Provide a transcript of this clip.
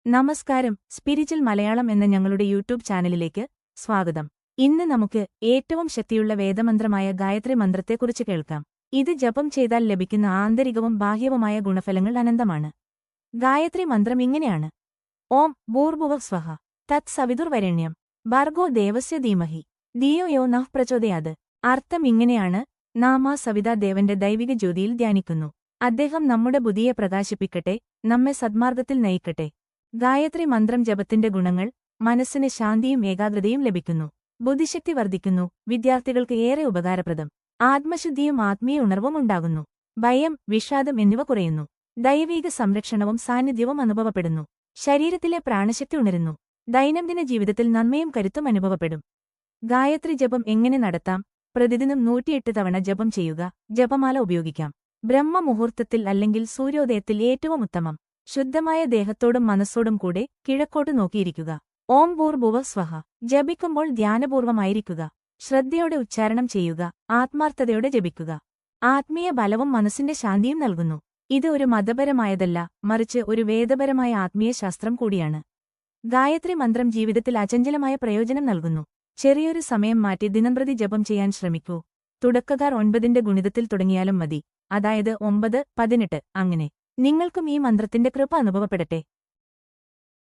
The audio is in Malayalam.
നമസ്കാരം, സ്പിരിച്വൽ മലയാളം എന്ന ഞങ്ങളുടെ യൂട്യൂബ് ചാനലിലേക്ക് സ്വാഗതം. ഇന്ന് നമുക്ക് ഏറ്റവും ശക്തിയുള്ള വേദമന്ത്രമായ ഗായത്രി മന്ത്രത്തെക്കുറിച്ച് കേൾക്കാം. ഇത് ജപം ചെയ്താൽ ലഭിക്കുന്ന ആന്തരികവും ബാഹ്യവുമായ ഗുണഫലങ്ങൾ അനന്തമാണ്. ഗായത്രി മന്ത്രം ഇങ്ങനെയാണ്: ഓം ഭൂർഭുവഃ സ്വഹ തത് സവിതുർവരേണ്യം ഭർഗോ ദേവസ്യ ധീമഹി ധിയോ യോ നഃ പ്രചോദയാത്. അർത്ഥം ഇങ്ങനെയാണ്: നാം ആ സവിതാ ദേവന്റെ ദൈവിക ജ്യോതിയിൽ ധ്യാനിക്കുന്നു. അദ്ദേഹം നമ്മുടെ ബുദ്ധിയെ പ്രകാശിപ്പിക്കട്ടെ, നമ്മെ സദ്മാർഗത്തിൽ നയിക്കട്ടെ. ഗായത്രി മന്ത്രം ജപത്തിന്റെ ഗുണങ്ങൾ: മനസ്സിന് ശാന്തിയും ഏകാഗ്രതയും ലഭിക്കുന്നു, ബുദ്ധിശക്തി വർദ്ധിക്കുന്നു, വിദ്യാർത്ഥികൾക്ക് ഏറെ ഉപകാരപ്രദം, ആത്മശുദ്ധിയും ആത്മീയ ഉണർവും ഉണ്ടാകുന്നു, ഭയം, വിഷാദം എന്നിവ കുറയുന്നു, ദൈവീക സംരക്ഷണവും സാന്നിധ്യവും അനുഭവപ്പെടുന്നു, ശരീരത്തിലെ പ്രാണശക്തി ഉണരുന്നു, ദൈനംദിന ജീവിതത്തിൽ നന്മയും കരുത്തും അനുഭവപ്പെടും. ഗായത്രി ജപം എങ്ങനെ നടത്താം? പ്രതിദിനം 108 തവണ ജപം ചെയ്യുക. ജപമാല ഉപയോഗിക്കാം. ബ്രഹ്മമുഹൂർത്തത്തിൽ അല്ലെങ്കിൽ സൂര്യോദയത്തിൽ ഏറ്റവും ഉത്തമം. ശുദ്ധമായ ദേഹത്തോടും മനസ്സോടും കൂടെ കിഴക്കോട്ട് നോക്കിയിരിക്കുക. ഓം ഭൂർഭുവഃ സ്വഹ ജപിക്കുമ്പോൾ ധ്യാനപൂർവമായിരിക്കുക. ശ്രദ്ധയോടെ ഉച്ചാരണം ചെയ്യുക. ആത്മാർത്ഥതയോടെ ജപിക്കുക. ആത്മീയ ബലവും മനസ്സിന്റെ ശാന്തിയും നൽകുന്നു. ഇത് ഒരു മതപരമായതല്ല, മറിച്ച് ഒരു വേദപരമായ ആത്മീയ ശാസ്ത്രം കൂടിയാണ്. ഗായത്രി മന്ത്രം ജീവിതത്തിൽ അചഞ്ചലമായ പ്രയോജനം നൽകുന്നു. ചെറിയൊരു സമയം മാറ്റി ദിനംപ്രതി ജപം ചെയ്യാൻ ശ്രമിക്കൂ. തുടക്കക്കാർ 9ന്റെ ഗുണിതത്തിൽ തുടങ്ങിയാലും മതി, അതായത് 9, 18 അങ്ങനെ. നിങ്ങൾക്കും ഈ മന്ത്രത്തിന്റെ കൃപ അനുഭവപ്പെടട്ടെ.